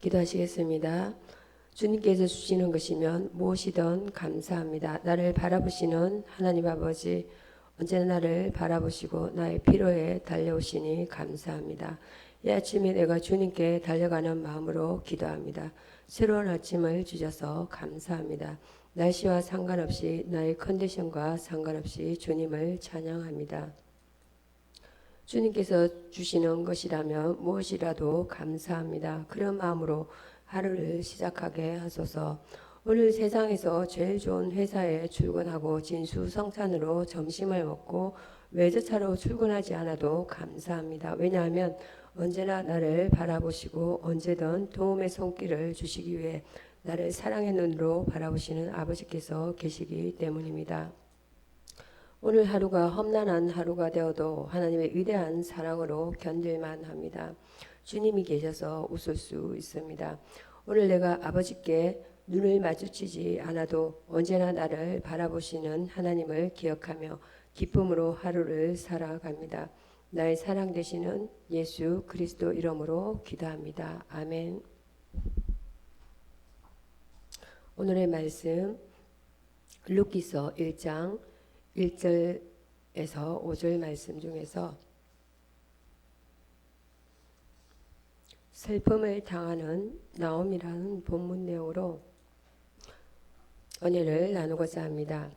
기도하시겠습니다. 주님께서 주시는 것이면 무엇이든 감사합니다. 나를 바라보시는 하나님 아버지, 언제나 나를 바라보시고 나의 필요에 달려오시니 감사합니다. 이 아침에 내가 주님께 달려가는 마음으로 기도합니다. 새로운 아침을 주셔서 감사합니다. 날씨와 상관없이 나의 컨디션과 상관없이 주님을 찬양합니다. 주님께서 주시는 것이라면 무엇이라도 감사합니다. 그런 마음으로 하루를 시작하게 하소서. 오늘 세상에서 제일 좋은 회사에 출근하고 진수성찬으로 점심을 먹고 외제차로 출근하지 않아도 감사합니다. 왜냐하면 언제나 나를 바라보시고 언제든 도움의 손길을 주시기 위해 나를 사랑의 눈으로 바라보시는 아버지께서 계시기 때문입니다. 오늘 하루가 험난한 하루가 되어도 하나님의 위대한 사랑으로 견딜만 합니다. 주님이 계셔서 웃을 수 있습니다. 오늘 내가 아버지께 눈을 마주치지 않아도 언제나 나를 바라보시는 하나님을 기억하며 기쁨으로 하루를 살아갑니다. 나의 사랑 되시는 예수 그리스도 이름으로 기도합니다. 아멘. 오늘의 말씀 루키서 1장 1절에서 5절 말씀 중에서 슬픔을 당하는 나옴이라는 본문 내용으로 은혜를 나누고자 합니다.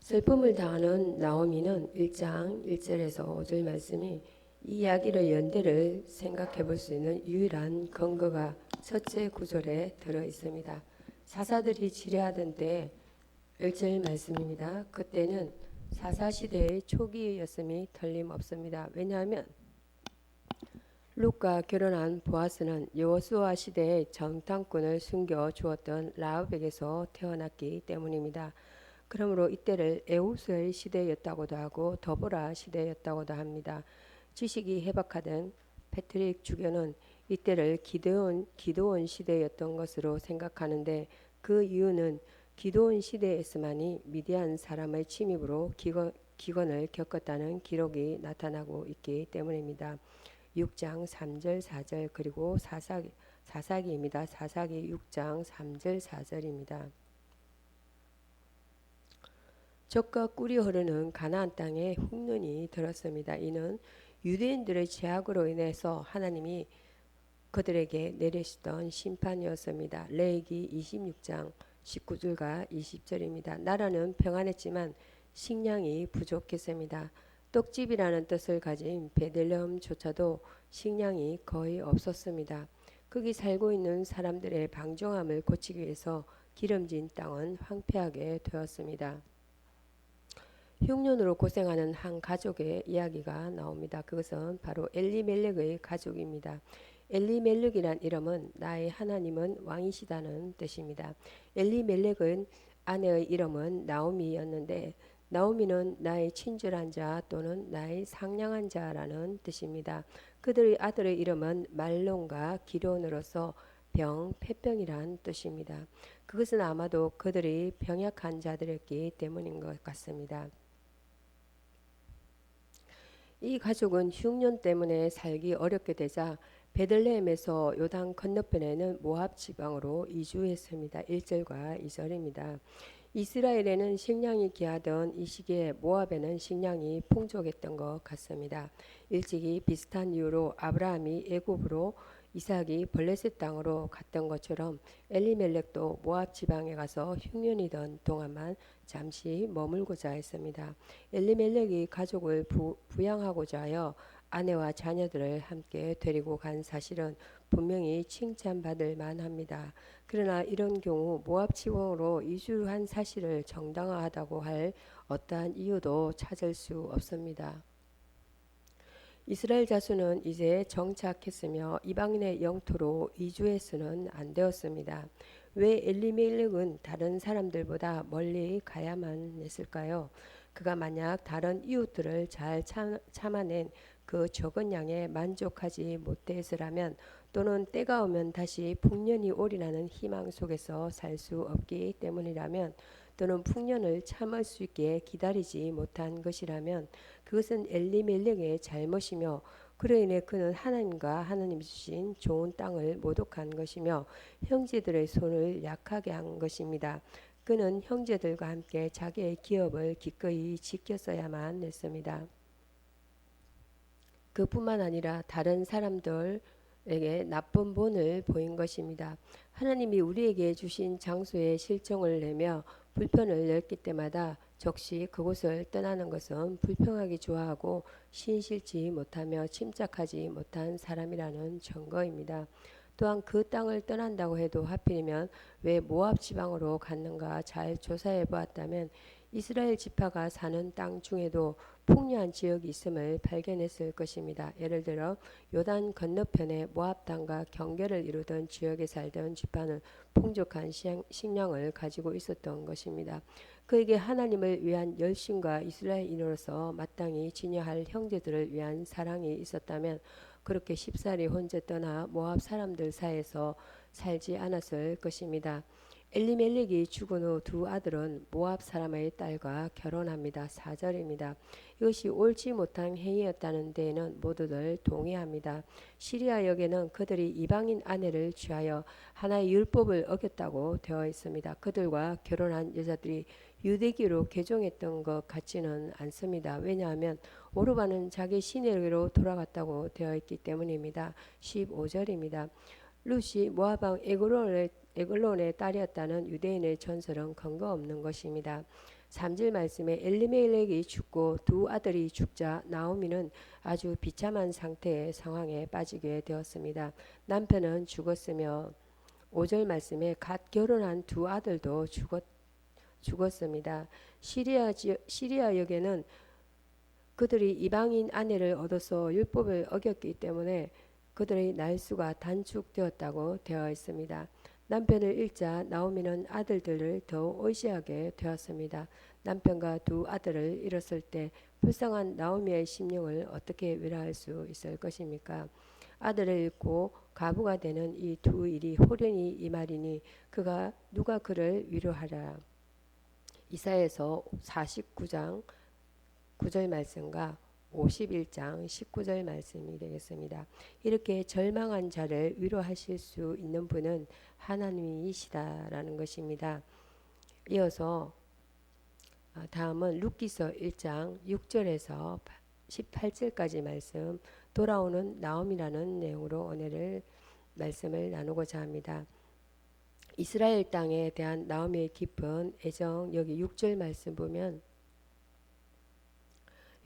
슬픔을 당하는 나오미는 1장 1절에서 5절 말씀이 이 이야기를 연대를 생각해 볼 수 있는 유일한 근거가 첫째 구절에 들어 있습니다. 사사들이 치레하던 때 1절 말씀입니다. 그때는 사사시대의 초기였음이 틀림없습니다. 왜냐하면 룻과 결혼한 보아스는 여호수아 시대의 정탐꾼을 숨겨 주었던 라합에게서 태어났기 때문입니다. 그러므로 이때를 에우스의 시대였다고도 하고 더보라 시대였다고도 합니다. 지식이 해박하던 패트릭 주교는 이때를 기드온 시대였던 것으로 생각하는데 그 이유는 기드온 시대에서만이 미디안 사람의 침입으로 기근을 겪었다는 기록이 나타나고 있기 때문입니다. 6장 3절 4절 그리고 사사기입니다. 사사기 6장 3절 4절입니다. 젖과 꿀이 흐르는 가나안 땅에 흉년이 들었습니다. 이는 유대인들의 죄악으로 인해서 하나님이 그들에게 내리시던 심판이었습니다. 레위기 26장 19절과 20절입니다. 나라는 평안했지만 식량이 부족했습니다. 떡집이라는 뜻을 가진 베들레헴조차도 식량이 거의 없었습니다. 거기 살고 있는 사람들의 방종함을 고치기 위해서 기름진 땅은 황폐하게 되었습니다. 흉년으로 고생하는 한 가족의 이야기가 나옵니다. 그것은 바로 엘리멜렉의 가족입니다. 엘리멜렉이란 이름은 나의 하나님은 왕이시다는 뜻입니다. 엘리멜렉은 아내의 이름은 나오미였는데 나오미는 나의 친절한 자 또는 나의 상냥한 자라는 뜻입니다. 그들의 아들의 이름은 말론과 기론으로서 폐병이란 뜻입니다. 그것은 아마도 그들이 병약한 자들이었기 때문인 것 같습니다. 이 가족은 흉년 때문에 살기 어렵게 되자 베들레헴에서 요단 건너편에는 모압 지방으로 이주했습니다. 1절과 2절입니다. 이스라엘에는 식량이 귀하던 이 시기에 모압에는 식량이 풍족했던 것 같습니다. 일찍이 비슷한 이유로 아브라함이 애굽으로 이삭이 블레셋 땅으로 갔던 것처럼 엘리멜렉도 모압 지방에 가서 흉년이던 동안만 잠시 머물고자 했습니다. 엘리멜렉이 가족을 부양하고자 하여 아내와 자녀들을 함께 데리고 간 사실은 분명히 칭찬받을 만합니다. 그러나 이런 경우 모압 지방으로 이주한 사실을 정당화하다고 할 어떠한 이유도 찾을 수 없습니다. 이스라엘 자손은 이제 정착했으며 이방인의 영토로 이주해서는 안 되었습니다. 왜 엘리멜렉은 다른 사람들보다 멀리 가야만 했을까요? 그가 만약 다른 이웃들을 잘 참아낸 그 적은 양에 만족하지 못해서라면 또는 때가 오면 다시 풍년이 오리라는 희망 속에서 살 수 없기 때문이라면 또는 풍년을 참을 수 있게 기다리지 못한 것이라면 그것은 엘리멜렉의 잘못이며 그로 인해 그는 하나님과 하나님이 주신 좋은 땅을 모독한 것이며 형제들의 손을 약하게 한 것입니다. 그는 형제들과 함께 자기의 기업을 기꺼이 지켰어야만 했습니다. 그뿐만 아니라 다른 사람들에게 나쁜 본을 보인 것입니다. 하나님이 우리에게 주신 장소에 실정을 내며 불편을 냈을 때마다 적시 그곳을 떠나는 것은 불평하기 좋아하고 신실지 못하며 침착하지 못한 사람이라는 증거입니다. 또한 그 땅을 떠난다고 해도 하필이면 왜 모압 지방으로 갔는가 잘 조사해 보았다면 이스라엘 지파가 사는 땅 중에도 풍요한 지역이 있음을 발견했을 것입니다. 예를 들어 요단 건너편의 모압 땅과 경계를 이루던 지역에 살던 지파는 풍족한 식량을 가지고 있었던 것입니다. 그에게 하나님을 위한 열심과 이스라엘인으로서 마땅히 지녀할 형제들을 위한 사랑이 있었다면 그렇게 쉽사리 혼자 떠나 모압 사람들 사이에서 살지 않았을 것입니다. 엘리멜렉이 죽은 후 두 아들은 모압 사람의 딸과 결혼합니다. 4절입니다. 이것이 옳지 못한 행위였다는 데에는 모두들 동의합니다. 시리아 역에는 그들이 이방인 아내를 취하여 하나의 율법을 어겼다고 되어 있습니다. 그들과 결혼한 여자들이 유대교로 개종했던 것 같지는 않습니다. 왜냐하면 오르바는 자기 시내로 돌아갔다고 되어 있기 때문입니다. 15절입니다. 룻이 모압 왕 에글론의 딸이었다는 유대인의 전설은 근거 없는 것입니다. 3절 말씀에 엘리멜렉이 죽고 두 아들이 죽자 나오미는 아주 비참한 상황에 빠지게 되었습니다. 남편은 죽었으며 5절 말씀에 갓 결혼한 두 아들도 죽었습니다. 시리아 역에는 그들이 이방인 아내를 얻어서 율법을 어겼기 때문에 그들의 날수가 단축되었다고 되어 있습니다. 남편을 잃자 나오미는 아들들을 더욱 의지하게 되었습니다. 남편과 두 아들을 잃었을 때 불쌍한 나오미의 심령을 어떻게 위로할 수 있을 것입니까? 아들을 잃고 가부가 되는 이 두 일이 호련히 이 말이니 누가 그를 위로하라. 이사야서 49장 9절 말씀과 51장 19절 말씀이 되겠습니다. 이렇게 절망한 자를 위로하실 수 있는 분은 하나님이시다라는 것입니다. 이어서 다음은 룻기서 1장 6절에서 18절까지 말씀, 돌아오는 나옴이라는 내용으로 오늘 말씀을 나누고자 합니다. 이스라엘 땅에 대한 나오미의 깊은 애정, 여기 6절 말씀 보면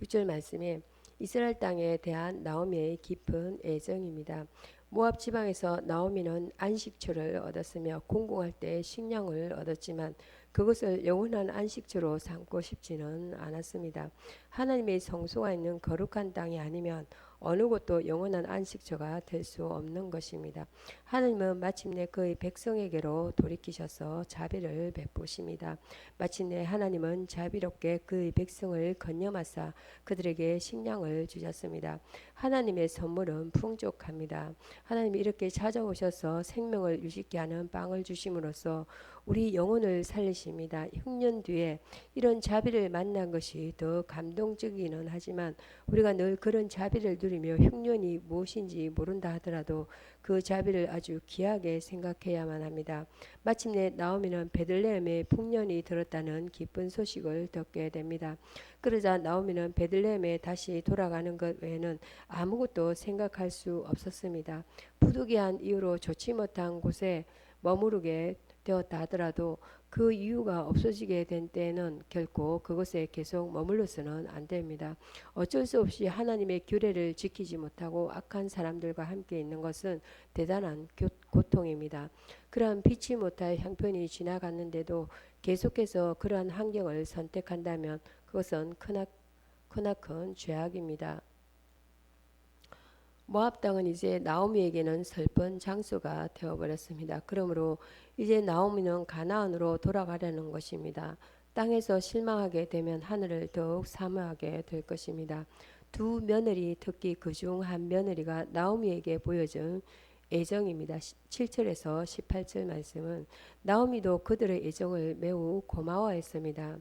6절 말씀에 이스라엘 땅에 대한 나오미의 깊은 애정입니다. 모압 지방에서 나오미는 안식처를 얻었으며 공공할 때 식량을 얻었지만 그것을 영원한 안식처로 삼고 싶지는 않았습니다. 하나님의 성소가 있는 거룩한 땅이 아니면 어느 곳도 영원한 안식처가 될 수 없는 것입니다. 하나님은 마침내 그의 백성에게로 돌이키셔서 자비를 베푸십니다. 마침내 하나님은 자비롭게 그의 백성을 건념하사 그들에게 식량을 주셨습니다. 하나님의 선물은 풍족합니다. 하나님이 이렇게 찾아오셔서 생명을 유지케 하는 빵을 주심으로써 우리 영혼을 살리십니다. 흉년 뒤에 이런 자비를 만난 것이 더 감동적이기는 하지만 우리가 늘 그런 자비를 누리며 흉년이 무엇인지 모른다 하더라도 그 자비를 아주 귀하게 생각해야만 합니다. 마침내 나오미는 베들레헴에 풍년이 들었다는 기쁜 소식을 듣게 됩니다. 그러자 나오미는 베들레헴에 다시 돌아가는 것 외에는 아무것도 생각할 수 없었습니다. 부득이한 이유로 좋지 못한 곳에 머무르게 되었다 하더라도 그 이유가 없어지게 된 때에는 결코 그것에 계속 머물러서는 안 됩니다. 어쩔 수 없이 하나님의 규례를 지키지 못하고 악한 사람들과 함께 있는 것은 대단한 고통입니다. 그러한 피치 못할 형편이 지나갔는데도 계속해서 그러한 환경을 선택한다면 그것은 크나큰 죄악입니다. 모압 땅은 이제 나오미에게는 슬픈 장소가 되어버렸습니다. 그러므로 이제 나오미는 가나안으로 돌아가려는 것입니다. 땅에서 실망하게 되면 하늘을 더욱 사모하게 될 것입니다. 두 며느리, 특히 그중 한 며느리가 나오미에게 보여준 애정입니다. 7절에서 18절 말씀은 나오미도 그들의 애정을 매우 고마워했습니다.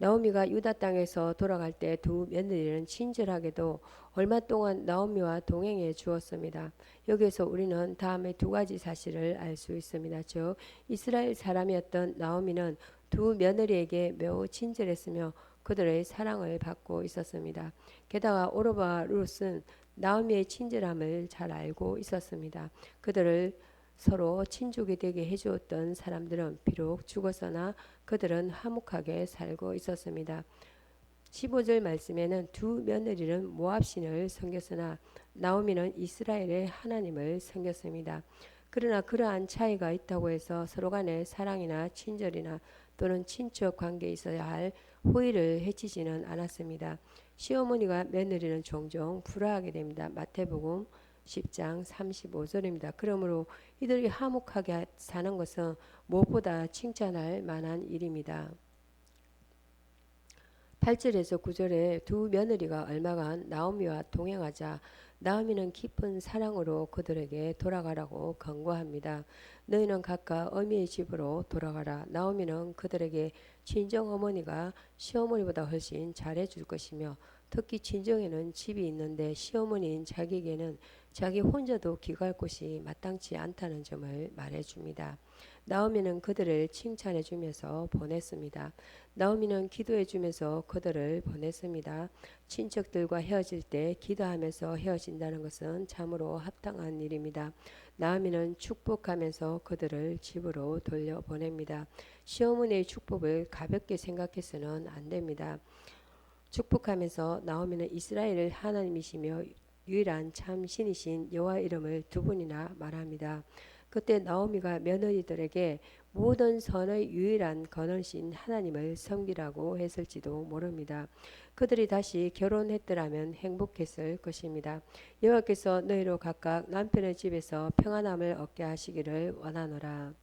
나오미가 유다 땅에서 돌아갈 때 두 며느리는 친절하게도 얼마 동안 나오미와 동행해 주었습니다. 여기에서 우리는 다음에 두 가지 사실을 알 수 있습니다. 즉 이스라엘 사람이었던 나오미는 두 며느리에게 매우 친절했으며 그들의 사랑을 받고 있었습니다. 게다가 오르바와 룻은 나오미의 친절함을 잘 알고 있었습니다. 그들을 서로 친족이 되게 해주었던 사람들은 비록 죽었으나 그들은 화목하게 살고 있었습니다. 15절 말씀에는 두 며느리는 모압 신을 섬겼으나 나오미는 이스라엘의 하나님을 섬겼습니다. 그러나 그러한 차이가 있다고 해서 서로 간의 사랑이나 친절이나 또는 친척 관계에 있어야 할 호의를 해치지는 않았습니다. 시어머니가 며느리는 종종 불화하게 됩니다. 마태복음 10장 35절입니다. 그러므로 이들이 화목하게 사는 것은 무엇보다 칭찬할 만한 일입니다. 8절에서 9절에 두 며느리가 얼마간 나오미와 동행하자 나오미는 깊은 사랑으로 그들에게 돌아가라고 권고합니다. 너희는 각각 어미의 집으로 돌아가라. 나오미는 그들에게 친정 어머니가 시어머니보다 훨씬 잘해줄 것이며 특히 친정에는 집이 있는데 시어머니인 자기에게는 자기 혼자도 귀가할 곳이 마땅치 않다는 점을 말해줍니다. 나오미는 그들을 칭찬해 주면서 보냈습니다. 나오미는 기도해 주면서 그들을 보냈습니다. 친척들과 헤어질 때 기도하면서 헤어진다는 것은 참으로 합당한 일입니다. 나오미는 축복하면서 그들을 집으로 돌려보냅니다. 시어머니의 축복을 가볍게 생각해서는 안 됩니다. 축복하면서 나오미는 이스라엘의 하나님이시며 유일한 참 신이신 여호와 이름을 두 번이나 말합니다. 그때 나오미가 며느리들에게 모든 선의 유일한 근원신 하나님을 섬기라고 했을지도 모릅니다. 그들이 다시 결혼했더라면 행복했을 것입니다. 여호와께서 너희로 각각 남편의 집에서 평안함을 얻게 하시기를 원하노라.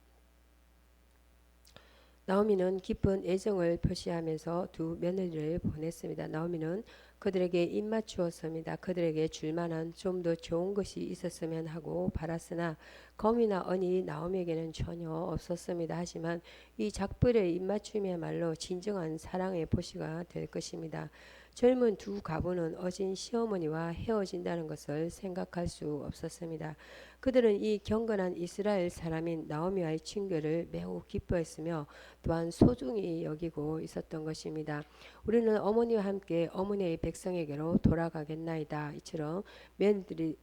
나오미는 깊은 애정을 표시하면서 두 며느리를 보냈습니다. 나오미는 그들에게 입맞추었습니다. 그들에게 줄 만한 좀 더 좋은 것이 있었으면 하고 바랐으나 검이나 언이 나오미에게는 전혀 없었습니다. 하지만 이 작별의 입맞춤이야말로 진정한 사랑의 표시가 될 것입니다. 젊은 두 가부는 어진 시어머니와 헤어진다는 것을 생각할 수 없었습니다. 그들은 이 경건한 이스라엘 사람인 나오미와의 친교를 매우 기뻐했으며 또한 소중히 여기고 있었던 것입니다. 우리는 어머니와 함께 어머니의 백성에게로 돌아가겠나이다. 이처럼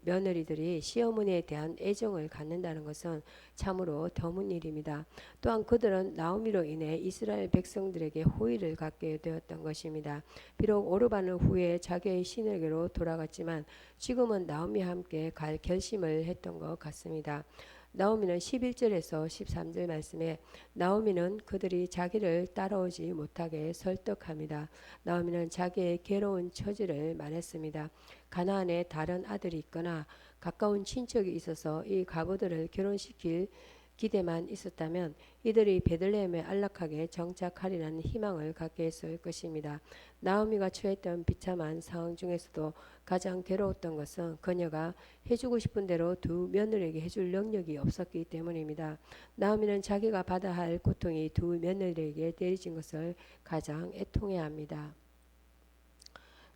며느리들이 시어머니에 대한 애정을 갖는다는 것은 참으로 드문 일입니다. 또한 그들은 나오미로 인해 이스라엘 백성들에게 호의를 갖게 되었던 것입니다. 비록 오르바는 후에 자기의 신에게로 돌아갔지만 지금은 나오미와 함께 갈 결심을 했던 것 같습니다. 나오미는 11절에서 13절 말씀에 나오미는 그들이 자기를 따라오지 못하게 설득합니다. 나오미는 자기의 괴로운 처지를 말했습니다. 가나안에 다른 아들이 있거나 가까운 친척이 있어서 이 가부들을 결혼시킬 기대만 있었다면 이들이 베들레헴에 안락하게 정착하리라는 희망을 갖게 했을 것입니다. 나오미가 처했던 비참한 상황 중에서도 가장 괴로웠던 것은 그녀가 해주고 싶은 대로 두 며느리에게 해줄 능력이 없었기 때문입니다. 나오미는 자기가 받아야 할 고통이 두 며느리에게 내리진 것을 가장 애통해합니다.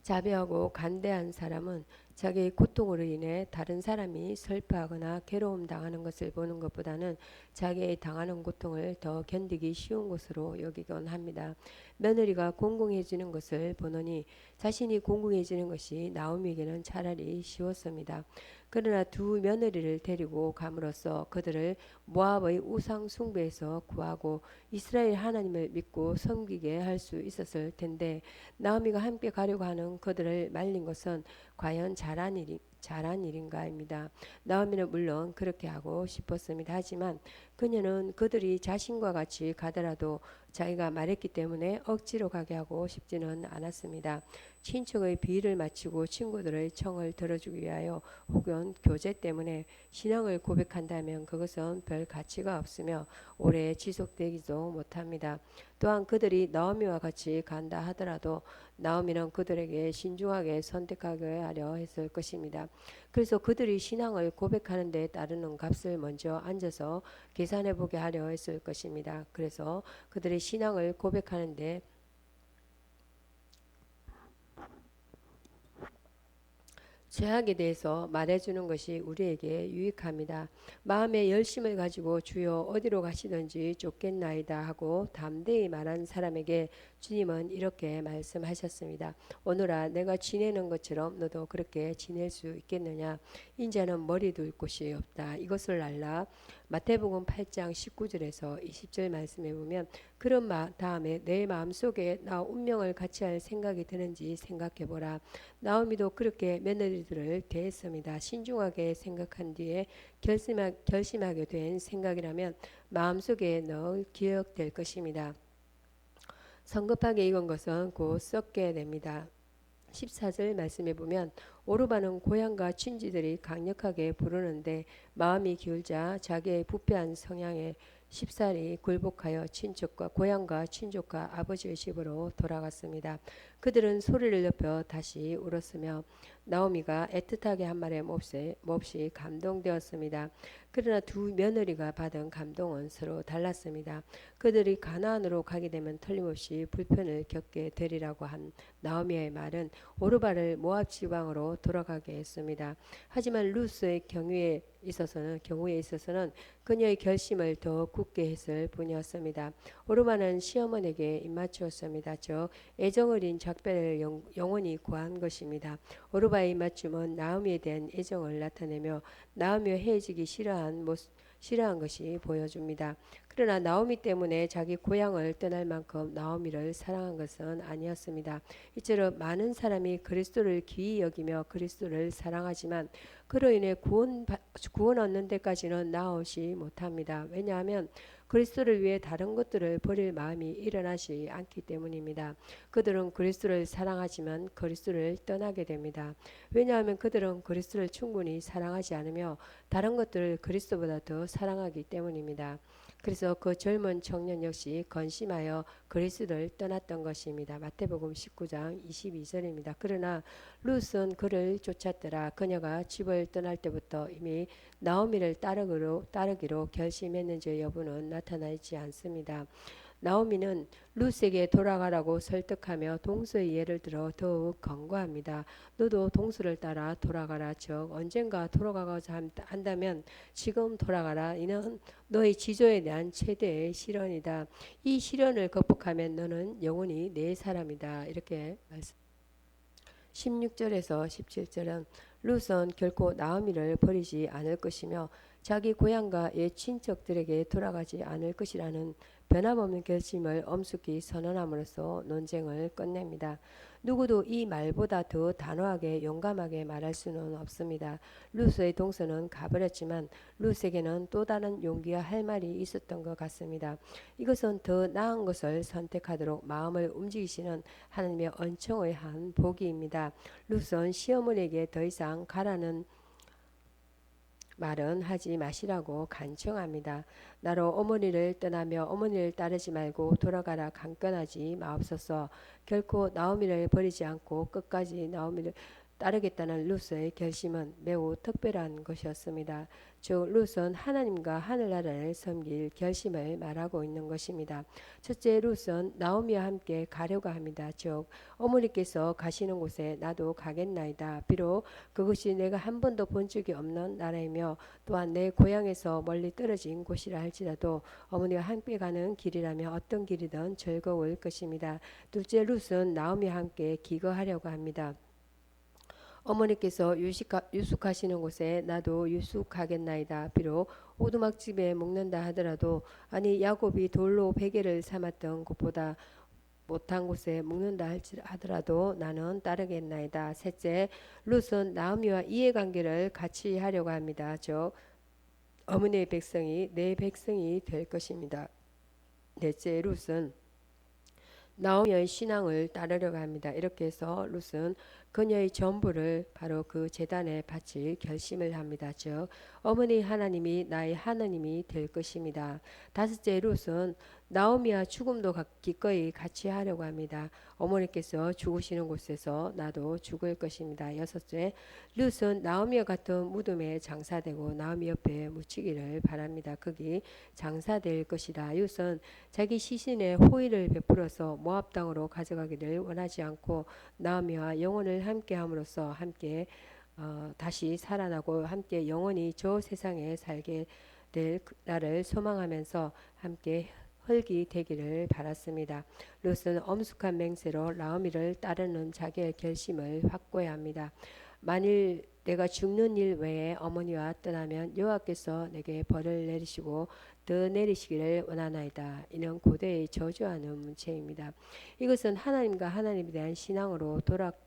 자비하고 간대한 사람은 자기의 고통으로 인해 다른 사람이 슬퍼하거나 괴로움 당하는 것을 보는 것보다는 자기의 당하는 고통을 더 견디기 쉬운 것으로 여기곤 합니다. 며느리가 공공해지는 것을 보느니 자신이 공공해지는 것이 나오미에게는 차라리 쉬웠습니다. 그러나 두 며느리를 데리고 감으로써 그들을 모압의 우상 숭배에서 구하고 이스라엘 하나님을 믿고 섬기게 할 수 있었을 텐데 나오미가 함께 가려고 하는 그들을 말린 것은 과연 잘한 일인가입니다. 나오미는 물론 그렇게 하고 싶었습니다. 하지만 그녀는 그들이 자신과 같이 가더라도 자기가 말했기 때문에 억지로 가게 하고 싶지는 않았습니다. 친척의 비위를 마치고 친구들의 청을 들어주기 위하여 혹은 교제 때문에 신앙을 고백한다면 그것은 별 가치가 없으며 오래 지속되기도 못합니다. 또한 그들이 나오미와 같이 간다 하더라도 나오미는 그들에게 신중하게 선택하게 하려 했을 것입니다. 그래서 그들이 신앙을 고백하는 데 따르는 값을 먼저 앉아서 계산해 보게 하려 했을 것입니다. 그래서 그들이 신앙을 고백하는데 죄악에 대해서 말해주는 것이 우리에게 유익합니다. 마음의 열심을 가지고 주여 어디로 가시든지 쫓겠나이다 하고 담대히 말한 사람에게 주님은 이렇게 말씀하셨습니다. 오늘아 내가 지내는 것처럼 너도 그렇게 지낼 수 있겠느냐. 인자는 머리 둘 곳이 없다. 이것을 알라. 마태복음 8장 19절에서 20절 말씀해 보면 그런 다음에 내 마음속에 나 운명을 같이 할 생각이 드는지 생각해 보라. 나오미도 그렇게 며느리들을 대했습니다. 신중하게 생각한 뒤에 결심하게 된 생각이라면 마음속에 늘 기억될 것입니다. 성급하게 익은 것은 곧 썩게 됩니다. 14절 말씀해 보면 오르바는 고향과 친지들이 강력하게 부르는데 마음이 기울자 자기의 부패한 성향에 쉽사리 굴복하여 친척과 고향과 친족과 아버지의 집으로 돌아갔습니다. 그들은 소리를 높여 다시 울었으며 나오미가 애틋하게 한 말에 몹시 감동되었습니다. 그러나 두 며느리가 받은 감동은 서로 달랐습니다. 그들이 가나안으로 가게 되면 틀림없이 불편을 겪게 되리라고 한 나오미의 말은 오르바를 모압 지방으로 돌아가게 했습니다. 하지만 루스의 경우에 있어서는 그녀의 결심을 더 굳게 했을 뿐이었습니다. 오르바는 시어머니에게 입맞추었습니다. 저 애정어린 작별을 영원히 구한 것입니다. 오르바의 입맞춤은 나오미에 대한 애정을 나타내며 나오미와 헤어지기 싫어한 것이 보여줍니다. 그러나 나오미 때문에 자기 고향을 떠날 만큼 나오미를 사랑한 것은 아니었습니다. 이처럼 많은 사람이 그리스도를 귀히 여기며 그리스도를 사랑하지만 그로 인해 구원 얻는 데까지는 나오지 못합니다. 왜냐하면 그리스도를 위해 다른 것들을 버릴 마음이 일어나지 않기 때문입니다. 그들은 그리스도를 사랑하지만 그리스도를 떠나게 됩니다. 왜냐하면 그들은 그리스도를 충분히 사랑하지 않으며 다른 것들을 그리스도보다 더 사랑하기 때문입니다. 그래서 그 젊은 청년 역시 건심하여 그리스도를 떠났던 것입니다. 마태복음 19장 22절입니다. 그러나 룻은 그를 쫓았더라. 그녀가 집을 떠날 때부터 이미 나오미를 따르기로 결심했는지 여부는 나타나지 않습니다. 나오미는 룻에게 돌아가라고 설득하며 동서의 예를 들어 더욱 권고합니다. 너도 동서를 따라 돌아가라. 즉 언젠가 돌아가고자 한다면 지금 돌아가라. 이는 너의 지조에 대한 최대의 시련이다. 이 시련을 극복하면 너는 영원히 내 사람이다. 이렇게 말씀. 16절에서 17절은 룻은 결코 나오미를 버리지 않을 것이며 자기 고향과 옛 친척들에게 돌아가지 않을 것이라는 변함없는 결심을 엄숙히 선언함으로써 논쟁을 끝냅니다. 누구도 이 말보다 더 단호하게 용감하게 말할 수는 없습니다. 룻의 동서는 가버렸지만 룻에게는 또 다른 용기와 할 말이 있었던 것 같습니다. 이것은 더 나은 것을 선택하도록 마음을 움직이시는 하나님의 은총의 한 복이입니다. 룻은 시어머니에게 더 이상 가라는 말은 하지 마시라고 간청합니다. 나로 어머니를 떠나며 어머니를 따르지 말고 돌아가라 강권하지 마옵소서. 결코 나오미를 버리지 않고 끝까지 나오미를 따르겠다는 룻의 결심은 매우 특별한 것이었습니다. 즉 룻은 하나님과 하늘나라를 섬길 결심을 말하고 있는 것입니다. 첫째, 룻은 나오미와 함께 가려고 합니다. 즉 어머니께서 가시는 곳에 나도 가겠나이다. 비록 그것이 내가 한 번도 본 적이 없는 나라이며 또한 내 고향에서 멀리 떨어진 곳이라 할지라도 어머니와 함께 가는 길이라면 어떤 길이든 즐거울 것입니다. 둘째, 룻은 나오미와 함께 기거하려고 합니다. 어머니께서 유숙하시는 곳에 나도 유숙하겠나이다. 비록 오두막집에 묵는다 하더라도 아니 야곱이 돌로 베개를 삼았던 곳보다 못한 곳에 묵는다 하더라도 나는 따르겠나이다. 셋째, 룻은 나오미와 이해관계를 같이 하려고 합니다. 즉 어머니의 백성이 내 백성이 될 것입니다. 넷째, 룻은 나오미의 신앙을 따르려고 합니다. 이렇게 해서 룻은 그녀의 전부를 바로 그 제단에 바칠 결심을 합니다. 즉 어머니 하나님이 나의 하나님이 될 것입니다. 다섯째, 룻은 나오미와 죽음도 기꺼이 같이 하려고 합니다. 어머니께서 죽으시는 곳에서 나도 죽을 것입니다. 여섯째, 룻은 나오미와 같은 무덤에 장사되고 나오미 옆에 묻히기를 바랍니다. 거기 장사될 것이다. 룻은 자기 시신의 호의를 베풀어서 모압 땅으로 가져가기를 원하지 않고 나오미와 영혼을 함께 함으로써 함께 다시 살아나고 함께 영원히 저 세상에 살게 될 날을 소망하면서 함께 흙이 되기를 바랐습니다. 롯은 엄숙한 맹세로 나오미를 따르는 자기의 결심을 확고히 합니다. 만일 내가 죽는 일 외에 어머니와 떠나면 여호와께서 내게 벌을 내리시고 더 내리시기를 원하나이다. 이는 고대의 저주하는 문체입니다. 이것은 하나님과 하나님에 대한 신앙으로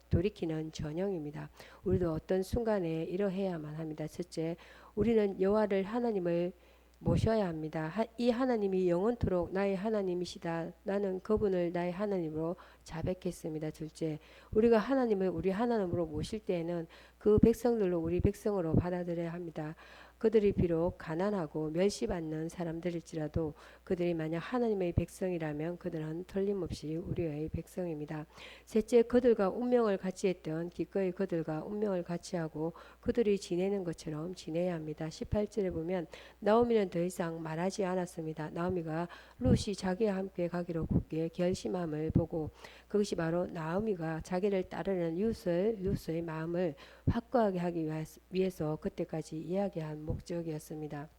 돌이키는 전형입니다. 우리도 어떤 순간에 이러해야만 합니다. 첫째, 우리는 여호와를 하나님을 모셔야 합니다. 이 하나님이 영원토록 나의 하나님이시다. 나는 그분을 나의 하나님으로 자백했습니다. 둘째, 우리가 하나님을 우리 하나님으로 모실 때에는 그 백성들로 우리 백성으로 받아들여야 합니다. 그들이 비록 가난하고 멸시받는 사람들일지라도 그들이 만약 하나님의 백성이라면 그들은 틀림없이 우리의 백성입니다. 셋째, 그들과 운명을 같이 했던 기꺼이 그들과 운명을 같이 하고 그들이 지내는 것처럼 지내야 합니다. 18절에 보면 나오미는 더 이상 말하지 않았습니다. 나오미가 룻이 자기와 함께 가기로 굳게 결심함을 보고 그것이 바로 나오미가 자기를 따르는 룻의 마음을 확고하게 하기 위해서 그때까지 이야기한 목적이었습니다.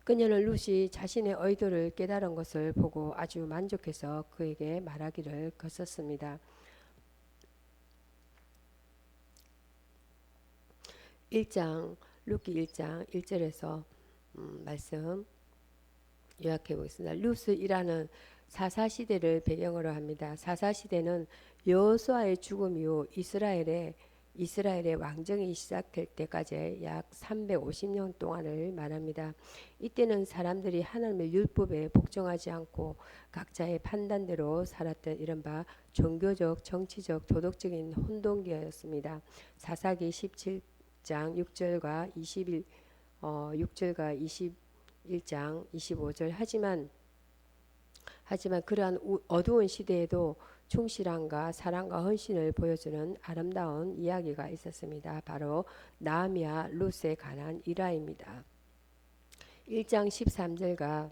그녀는 룻이 자신의 의도를 깨달은 것을 보고 아주 만족해서 그에게 말하기를 거쳤습니다. 1장 룻기 1장 1절에서 말씀 요약해 보겠습니다. 룻이라는 사사시대를 배경으로 합니다. 사사시대는 여호수아의 죽음 이후 이스라엘의 왕정이 시작될 때까지 약 350년 동안을 말합니다. 이때는 사람들이 하나님의 율법에 복종하지 않고 각자의 판단대로 살았던 이른바 종교적, 정치적, 도덕적인 혼돈기였습니다. 사사기 17장 6절과 21장 25절 하지만 그러한 어두운 시대에도 충실함과 사랑과 헌신을 보여주는 아름다운 이야기가 있었습니다. 바로 나아미와 룻에 관한 일화입니다. 1장 13절과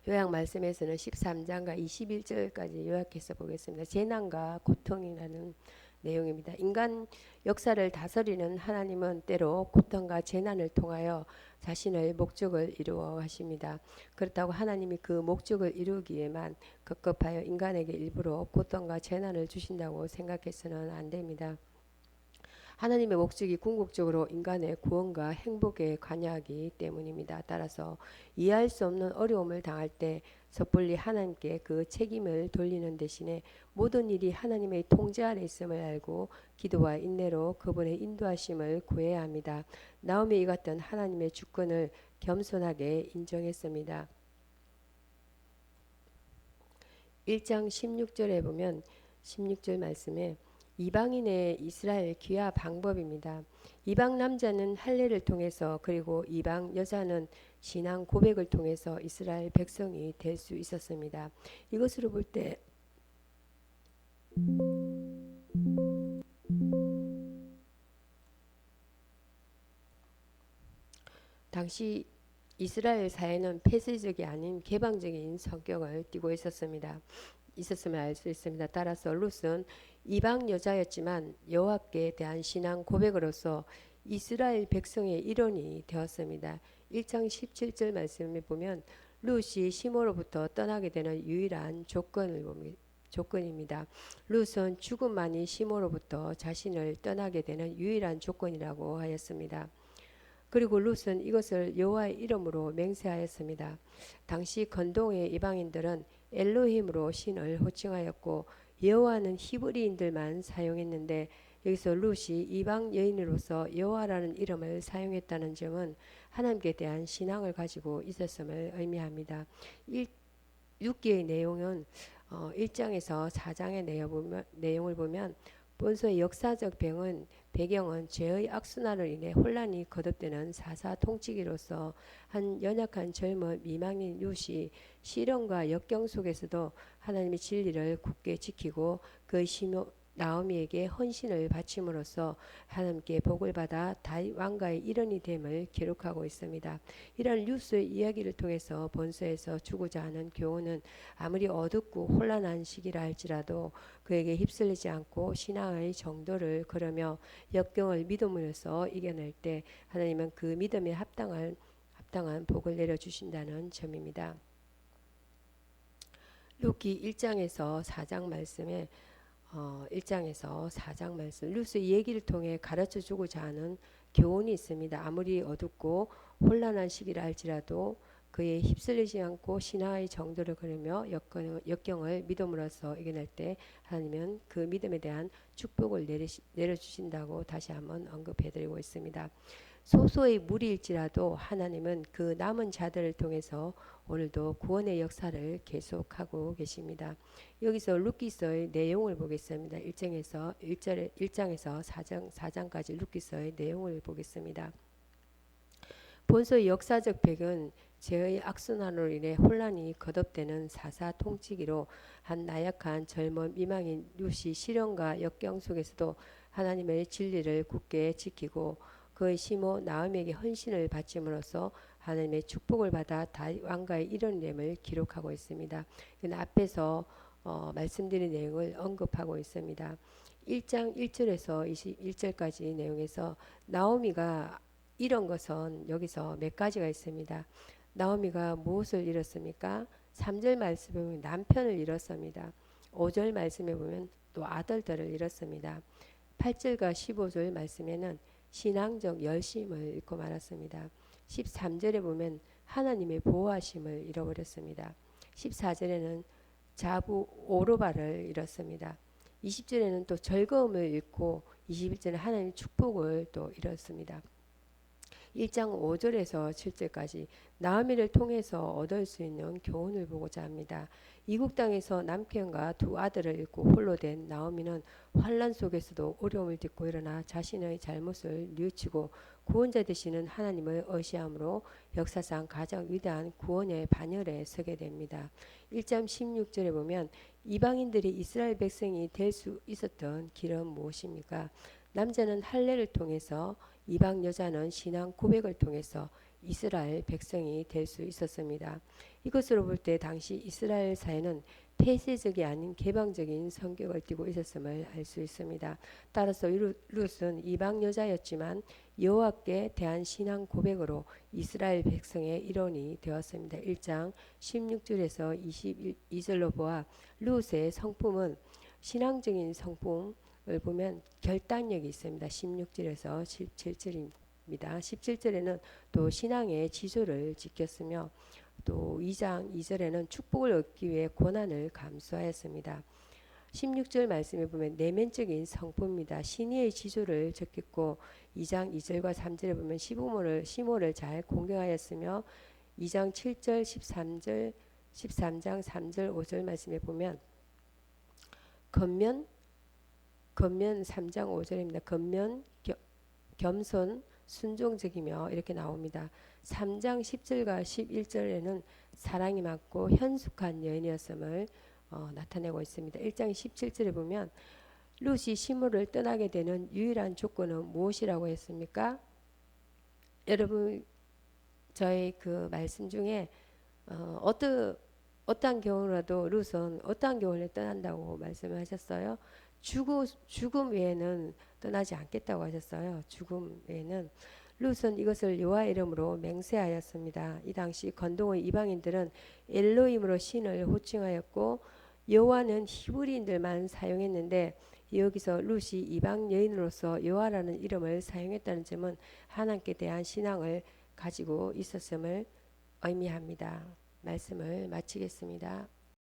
요약 말씀에서는 13장과 21절까지 요약해서 보겠습니다. 재난과 고통이라는 내용입니다. 인간 역사를 다스리는 하나님은 때로 고통과 재난을 통하여 자신의 목적을 이루어 가십니다. 그렇다고 하나님이 그 목적을 이루기에만 급급하여 인간에게 일부러 고통과 재난을 주신다고 생각해서는 안 됩니다. 하나님의 목적이 궁극적으로 인간의 구원과 행복에 관여하기 때문입니다. 따라서 이해할 수 없는 어려움을 당할 때 섣불리 하나님께 그 책임을 돌리는 대신에 모든 일이 하나님의 통제 아래 있음을 알고 기도와 인내로 그분의 인도하심을 구해야 합니다. 나오미 같은 하나님의 주권을 겸손하게 인정했습니다. 1장 16절에 보면 16절 말씀에 이방인의 이스라엘 귀화 방법입니다. 이방 남자는 할례를 통해서 그리고 이방 여자는 신앙 고백을 통해서 이스라엘 백성이 될 수 있었습니다. 이것으로 볼 때 당시 이스라엘 사회는 폐쇄적이 아닌 개방적인 성격을 띠고 있었음을 알 수 있습니다. 따라서 룻은 이방 여자였지만 여호와께 대한 신앙 고백으로서 이스라엘 백성의 일원이 되었습니다. 1장 17절 말씀에 보면 룻이 시므로부터 떠나게 되는 유일한 조건입니다. 룻은 죽음만이 시므로부터 자신을 떠나게 되는 유일한 조건이라고 하였습니다. 그리고 룻은 이것을 여호와의 이름으로 맹세하였습니다. 당시 건동의 이방인들은 엘로힘으로 신을 호칭하였고 여호와는 히브리인들만 사용했는데 여기서 룻이 이방 여인으로서 여호와라는 이름을 사용했다는 점은 하나님께 대한 신앙을 가지고 있었음을 의미합니다. 6기의 내용은 1장에서 4장의 내용을 보면 본서의 역사적 배경은 죄의 악순환으로 인해 혼란이 거듭되는 사사 통치기로서 한 연약한 젊은 미망인 룻이 시련과 역경 속에서도 하나님의 진리를 굳게 지키고 그 나오미에게 헌신을 바침으로써 하나님께 복을 받아 다윗 왕가의 일원이 됨을 기록하고 있습니다. 이런 루스의 이야기를 통해서 본서에서 주고자 하는 교훈은 아무리 어둡고 혼란한 시기라 할지라도 그에게 휩쓸리지 않고 신앙의 정도를 걸으며 역경을 믿음으로써 이겨낼 때 하나님은 그 믿음에 합당한 복을 내려주신다는 점입니다. 룻기 1장에서 4장 말씀에 1장에서 4장 말씀 루스의 얘기를 통해 가르쳐 주고자 하는 교훈이 있습니다. 아무리 어둡고 혼란한 시기라 할지라도 그에 휩쓸리지 않고 신앙의 정도를 걸으며 역경을 믿음으로써 이겨낼 때 하나님은 그 믿음에 대한 축복을 내려주신다고 다시 한번 언급해드리고 있습니다. 소소의 무리일지라도 하나님은 그 남은 자들을 통해서 오늘도 구원의 역사를 계속하고 계십니다. 여기서 룻기서의 내용을 보겠습니다. 1장에서 4장까지 룻기서의 내용을 보겠습니다. 본서의 역사적 배경은 죄의 악순환으로 인해 혼란이 거듭되는 사사 통치기로 한 나약한 젊은 미망인 룻이 시련과 역경 속에서도 하나님의 진리를 굳게 지키고 그의 시모 나음에게 헌신을 바침으로써 하나님의 축복을 받아 다윗 왕가의 일원됨을 기록하고 있습니다. 앞에서 말씀드린 내용을 언급하고 있습니다. 1장 1절에서 21절까지 내용에서 나오미가 이런 것은 여기서 몇 가지가 있습니다. 나오미가 무엇을 잃었습니까? 3절 말씀에 보면 남편을 잃었습니다. 5절 말씀에 보면 또 아들들을 잃었습니다. 8절과 15절 말씀에는 신앙적 열심을 잃고 말았습니다. 13절에 보면 하나님의 보호하심을 잃어버렸습니다. 14절에는 자부 오르바를 잃었습니다. 20절에는 또 즐거움을 잃고 21절에 하나님의 축복을 또 잃었습니다. 1장 5절에서 7절까지 나오미를 통해서 얻을 수 있는 교훈을 보고자 합니다. 이국 땅에서 남편과 두 아들을 잃고 홀로 된 나오미는 환란 속에서도 어려움을 딛고 일어나 자신의 잘못을 뉘우치고 구원자 되시는 하나님을 의시함으로 역사상 가장 위대한 구원의 반열에 서게 됩니다. 1장 16절에 보면 이방인들이 이스라엘 백성이 될 수 있었던 길은 무엇입니까? 남자는 할례를 통해서 이방 여자는 신앙 고백을 통해서 이스라엘 백성이 될 수 있었습니다. 이것으로 볼 때 당시 이스라엘 사회는 폐쇄적이 아닌 개방적인 성격을 띠고 있었음을 알 수 있습니다. 따라서 룻은 이방 여자였지만 여호와께 대한 신앙 고백으로 이스라엘 백성의 일원이 되었습니다. 1장 16절에서 22절로 보아 룻의 성품은 신앙적인 성품 을 보면 결단력이 있습니다. 16절에서 17절입니다. 17절에는 또 신앙의 지조를 지켰으며 또 2장 2절에는 축복을 얻기 위해 고난을 감수하였습니다. 16절 말씀에 보면 내면적인 성품입니다. 신의의 지조를 적겠고 2장 2절과 3절에 보면 시모를 잘 공경하였으며 2장 7절 13장 3절 5절 말씀에 보면 겉면 3장 5절입니다. 겉면 겸손 순종적이며 이렇게 나옵니다. 3장 10절과 11절에는 사랑이 많고 현숙한 여인이었음을 나타내고 있습니다. 1장 17절에 보면 룻이 시므를 떠나게 되는 유일한 조건은 무엇이라고 했습니까? 여러분 저희 그 말씀 중에 어떠한 경우라도 룻은 어떠한 경우를 떠난다고 말씀을 하셨어요? 죽음 외에는 떠나지 않겠다고 하셨어요. 죽음 외에는. 룻은 이것을 여호와 이름으로 맹세하였습니다. 이 당시 건동의 이방인들은 엘로힘으로 신을 호칭하였고 여호와는 히브리인들만 사용했는데 여기서 룻이 이방 여인으로서 여호와라는 이름을 사용했다는 점은 하나님께 대한 신앙을 가지고 있었음을 의미합니다. 말씀을 마치겠습니다.